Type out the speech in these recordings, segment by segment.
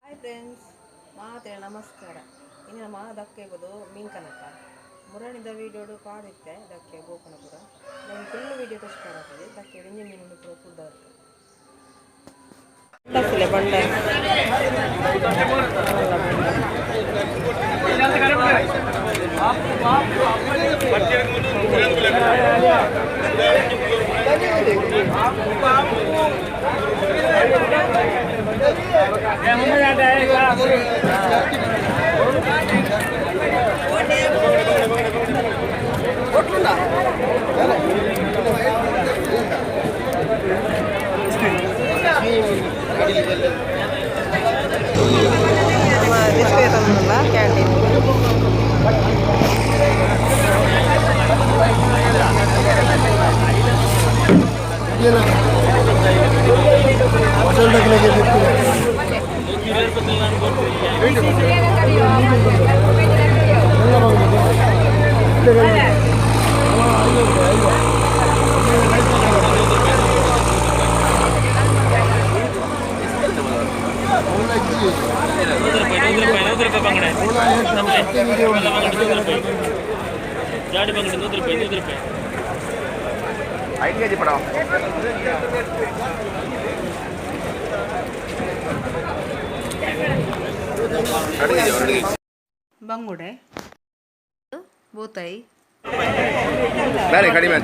Hi friends, ಮಾತೇಳ ನಮಸ್ಕಾರ. ಇನ್ನು ದಕ್ಕೆಗೋದು ಮೀನು ಕನಕ ಮುರಣಿದ ವೀಡಿಯೋಡು ಪಾಡಿತ್ತೆ ದಕ್ಕೆ ಗೋಪನ ಪೂರ ನಂಗೆ ಫುಲ್ ವೀಡಿಯೋ ತೋರಿಸ್ಕೊಡತ್ತದೆ ದಕ್ಕೆ ವೆಂಜ ಮೀನು ಪೂರ ಕುಡ್ದವ್ರಿಗೆ ಬಂಡ ಕ್ಯಾಂಟೀನ್ ಜಾಡಿ ಬಂಗಡಿ ₹100 5 ಕೆಜಿ ಪಡ ಬಂಗುಡೆ ಬೂತಾಯಿ ಬೇರೆ ಕಡಿಮೆ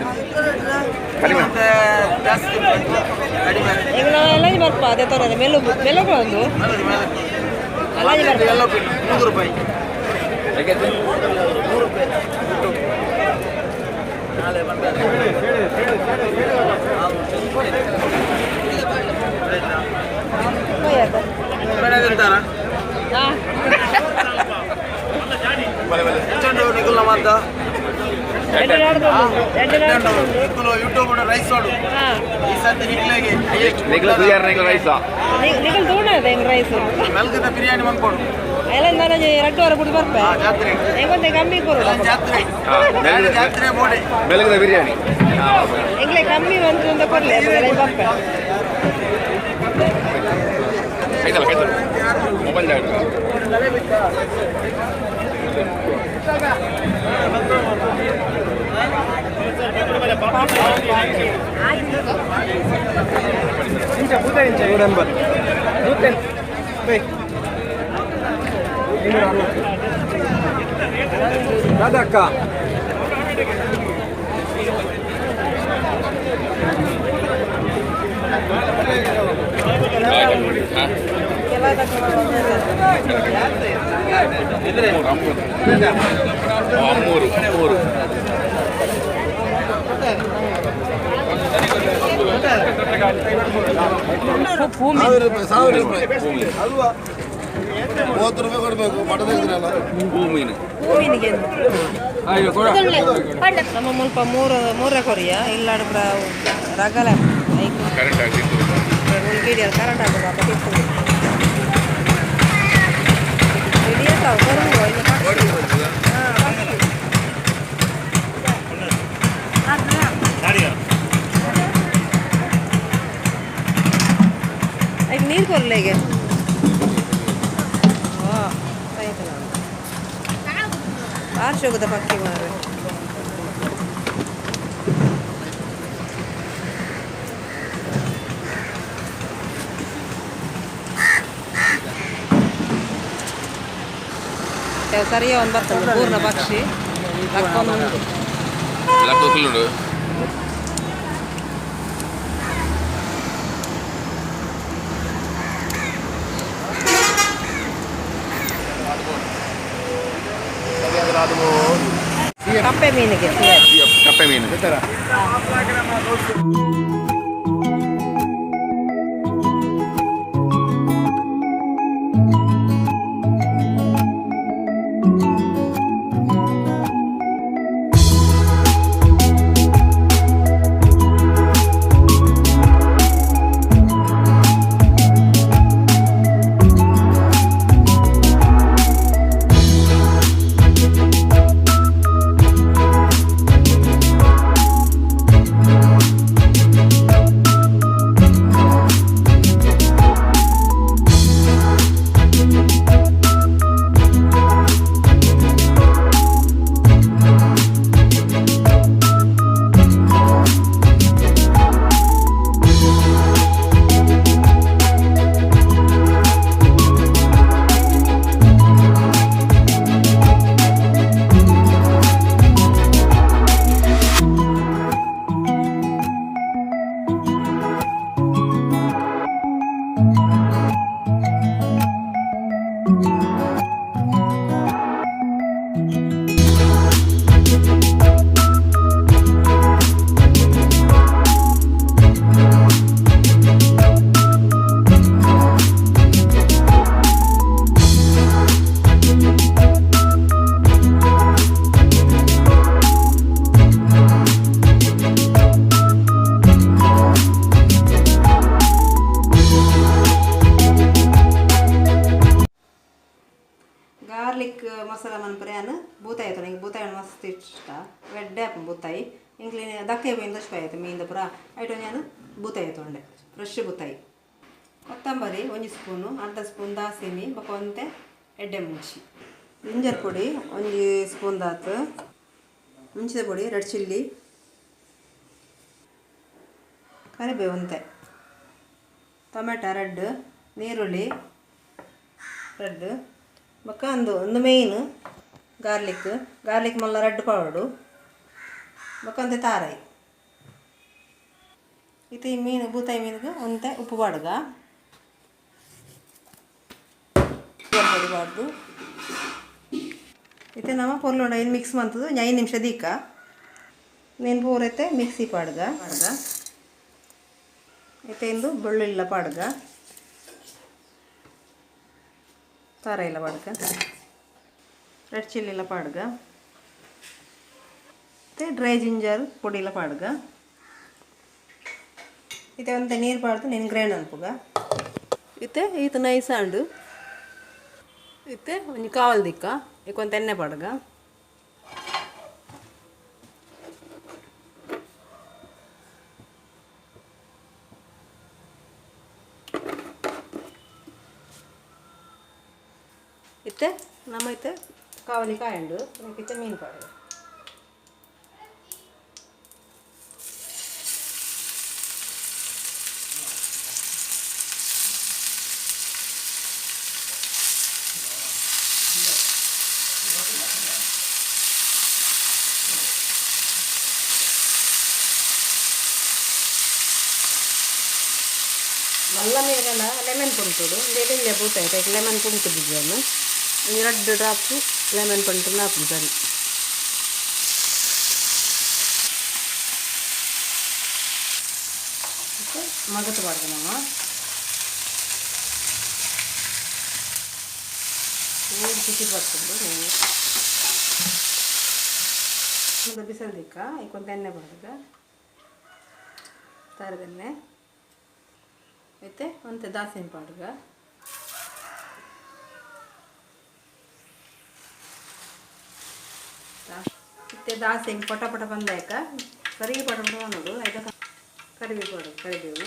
ಕಡಿಮೆ ಎಲ್ಲ ಬರ್ಪ ಅದೇ ಥರ ಮೆಲುಗು ಒಂದು ₹100 ನಾಳೆ ಯೂಟ್ಯೂಬ್ ರೈಸ್ ನೋಡು ಈ ಸತಿ ರೈಸ್ ಮೆಲ್ಗದ ಬಿರಿಯಾನಿ ಮಾಡ್ಕೊಡು ಎಲ್ಲ ನಾನು 2 ವಾರ ಬಿಟ್ಟು ಬರ್ಪೆ ಹೆಂಗೊಂದು ಕಮ್ಮಿ ಕೊಡು ಜಾತ್ರೆ ಬೋಡೆ ಬೆಳಗಿನ ಬಿರಿಯಾನಿ ಹೆಂಗ್ಲೆ ಕಮ್ಮಿ ಒಂದು ಕೊಡಲಿ ಎಲ್ಲ ಬರ್ಪೆ ಮೊಬೈಲ್ ಅಕ್ಕ ಮೂರು ₹1,000 ಅಲ್ವಾ ₹30 ಕೊಡಬೇಕು ಮಠದಿದ್ರಲ್ಲ ಮೀನು ಹೂವಿನಿಗೆ ನಮ್ಮ ಮುಲ್ಪ ಮೂರೇ ಕೊರಿಯ ಇಲ್ಲ ರಗಲ ಕರೆಂಟ್ ಆಗಿತ್ತು ಕರೆಂಟ್ ಆಗೋದು ಹಿಡಿಯತ್ತಾವ ಬರುವ ಈಗ ನೀರು ಕೊರ್ಲೆಗೆ ಆರ್ಶ್ ಹೋಗುದ ಪಕ್ಕಿ ಮಾರ ಸರಿಯ ಒಂದು ಬರ್ತದೆ ಪೂರ್ಣ ಪಕ್ಷಿ ಲಕ್ಕೋಕಿಲ್ಲುಂಡು ಕಪ್ಪೆ ಮೀನಿಗೆ ಕಪ್ಪೆ ಮೀನು ಮಸ್ತ್ ಇಷ್ಟ ವೆಡ್ಡೆ ಆಪು ಬುತ್ತಾಯಿ ಇಂಕ್ಲಿ ದಕ್ಕೆ ಪೋಯಿಂದ ಆಯ್ತು ಮೀನಿಂದ ಪುರ ಐಟು ನಾನು ಬೂತಾಯಿ ತೊಂಡೆ ಫ್ರೆಶ್ ಬೂತಾಯಿ ಕೊತ್ತಂಬರಿ 1 ಸ್ಪೂನು ಅರ್ಧ ಸ್ಪೂನ್ ದಾಸಿಮಿ ಬೊಕ ಒಂತೆ ಎಡ್ಡೆ ಮುಂಚಿ ಜಿಂಜರ್ ಪುಡಿ 1 ಸ್ಪೂನ್ ದಾತು ಮುಂಚಿದ ಪುಡಿ ರೆಡ್ ಚಿಲ್ಲಿ ಕರಿಬೇವು ಒಂತೆ ಟೊಮೆಟೊ ರೆಡ್ ನೀರುಳ್ಳಿ ರೆಡ್ ಬೊಕ ಒಂದು ಮೇಯ್ನ್ ಗಾರ್ಲಿಕ್ ಮಲ್ಲ ರೆಡ್ ಪೌಡು ಬೊಕ ಒಂತೆ ತಾರಾಯಿ ಇದು ಈ ಮೀನು ಬೂತಾಯಿ ಮೀನಿಗೆ ಒಂತೆ ಉಪ್ಪು ಪಾಡ್ಗ ಹೊಡಿಬಾರ್ದು ಇದು ನಮ್ಮ ಪೊರ್ಲುಂಡ ಇದು ಮಿಕ್ಸ್ ಮಾಡ್ತದೆ 5 ನಿಮಿಷ ದೀಕ ನೀನು ಪೂರೈತೆ ಮಿಕ್ಸಿ ಪಾಡ್ಗ ಇದು ಇಂದು ಬೆಳ್ಳುಳ್ಳಿ ಪಾಡ್ಗ ತಾರ ಇಲ್ಲ ಪಾಡ್ಗ ರೆಡ್ ಚಿಲ್ಲಿ ಇಲ್ಲ ಪಾಡ್ಗ ಮತ್ತು ಡ್ರೈ ಜಿಂಜರ್ ಪುಡಿ ಇಲ್ಲ ಪಾಡ್ಗ ಇದು ಒಂತೆ ನೀರು ಪಾಡ್ದು ನೀನು ಗ್ರೈಂಡ್ ಅನ್ಪುಗ ಇತ್ತೆ ಈತ ನೈಸ್ ಅಂಡು ಇತ್ತೆ ಒಂಜಿ ಕಾವಲ್ ದಿಕ್ಕ ಇಕ್ಕೊಂತ ಎಣ್ಣೆ ಪಾಡ್ಗ ಇತ್ತೆ ನಮ್ಮ ಇತ್ತೆ ಕಾವಲಿ ಕಾಯಂಡು ಇತ್ತೆ ಮೀನು ಪಾಡ್ಗ నల్ల మీదగల లెమన్ పుంటుడు లేదంటే బూతాయి లెమన్ పుంటుదిద్దాను రెడ్ డ్రాప్ లెమన్ పంటు నాపు సరి మగత పడుతున్నామా చిట్టి పడుతుంది ముందు బిసలు దిక్క కొంత ఎಣ್ಣೆ పడుతుంద తరగన్నే అయితే ಒಂತೆ ದಾಸಿನ ಪಾಡ್ಗ ಮತ್ತೆ ದಾಸಿ ಪಟ ಪಟ ಬಂದಾಕ ಸರಿ ಪಟ ಪಟ ಅನ್ನೋದು ಆಯ್ತಾ ಕರಿಬೇವು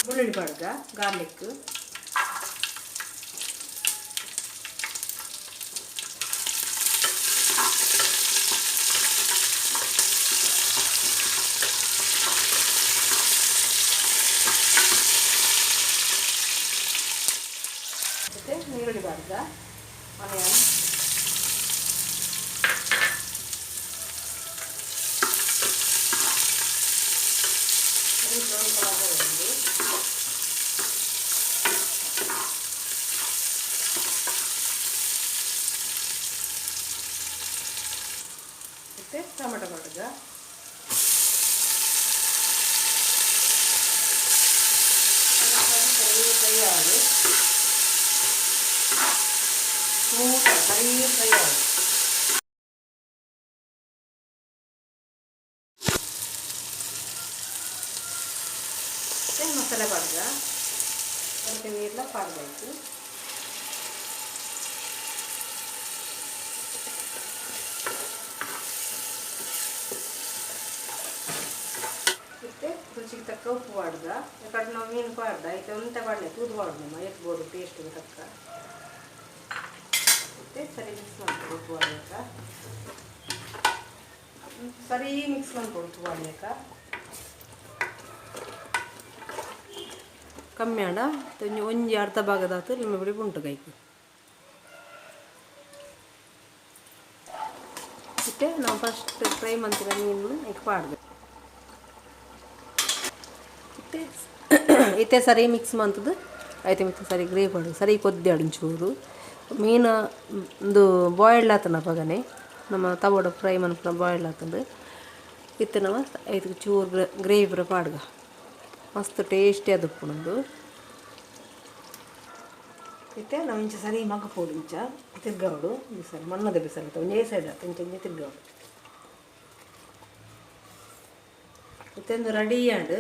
ಬೆಳ್ಳುಳ್ಳಿ ಪಾಡ್ಗ ಗಾರ್ಲಿಕ್ ನೀರುಳ್ಳಿ ಪಾಡ್ಗ ಆನಿಯನ್ ಮತ್ತೆ ಟೊಮೆಟೊ ಪಾಡ್ಗ ಫ್ರೈ ಆಗಿ ಫ್ರೈ ಆಗಿ ಮಸಾಲೆ ಪಾಡ್ಗ ಅದಕ್ಕೆ ನೀರ್ಲ ಪಾಡ್ಬೇಕು ಮತ್ತೆ ರುಚಿಗೆ ತಕ್ಕ ಉಪ್ಪು ಪಾಡ್ಗ ಯಾಕಂದ್ರೆ ನಾವು ಮೀನು ಪಾಡ್ದ అయితే ಒಂತೆ ಪಾಡ್ಲೆ ತೂದು ಪಾಡ್ದಮ್ಮ ಎತ್ಬೋದು ಟೇಸ್ಟಿಗೆ ತಕ್ಕ ಮತ್ತೆ ಸರಿ ಮಿಕ್ಸ್ ಮಾಡ್ಕೊಂಡು ಉಪ್ಪು ಪಾಡ್ಬೇಕ ಸರಿ ಮಿಕ್ಸ್ ಮಾಡ್ಕೊಂಡು ಉಪ್ಪು ಪಾಡ್ಬೇಕ ಕಮ್ಮಿ ಆಡ ಒಂಜಿ ಅರ್ಧ ಭಾಗದಾತು ನಿಮ್ಮ ಬಿಡಿ ಉಂಟು ಕೈಗೆ ಮತ್ತೆ ನಾವು ಫಸ್ಟ್ ಫ್ರೈ ಮಾಡ್ತೀರ ಮೀನು ಈಗ ಪಾಡ್ಬೇಕು ಇತ್ತೆ ಸರಿ ಮಿಕ್ಸ್ ಮಾಡ್ತದೆ ಆಯ್ತು ಮಿಕ್ಸ್ ಸರಿ ಗ್ರೇವ್ ಮಾಡು ಸರಿ ಕೊದ್ದಿ ಆಡು ಮೀನು ಒಂದು ಬಾಯ್ಲ್ಡ್ ಆತನ ಪಗನೆ ನಮ್ಮ ತವಡ ಫ್ರೈ ಮಾಡ್ಕೊಂಡು ಬಾಯ್ಲ್ಡ್ ಆತಂದು ಇತ್ತು ನಾವು ಐದು ಚೂರು ಗ್ರೇವಿ ಪಾಡ್ಗ ಮಸ್ತ್ ಟೇಸ್ಟಿ ಅದು ಉಪ್ಪುಣಂದು ಇತ್ತೆ ನಾವು ಇಂಚ ಸರಿ ಮಗ ಪೋಡು ಇಂಚ ತಿರ್ಗವಡು ಬಿಸಲು ಮಣ್ಣದ ಬಿಸಲು ಒಂದೇ ಸೈಡ್ ಆಯ್ತು ಇಂಚ ತಿರ್ಗವಡು ಇತ್ತೊಂದು ready and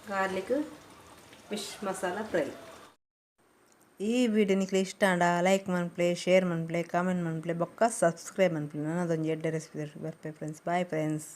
garlic fish masala fry. ಈ ವಿಡಿಯೋ ನಿಮಗೆ ಇಷ್ಟ ಆಂಡ ಲೈಕ್ ಮನ್ಪ್ಲೆ, ಶೇರ್ ಮನ್ಪ್ಲೆ, ಕಾಮೆಂಟ್ ಮನ್ಪ್ಲೆ, ಬೊಕ್ಕ ಸಬ್ಸ್ಕ್ರೈಬ್ ಮನ್ಪ್ಲೆ. ನನ್ನದೊಂದು ಎಡ್ಡೆ ರೆಸಿಪಿ ಬರ್ಪೆ ಫ್ರೆಂಡ್ಸ್. Bye friends.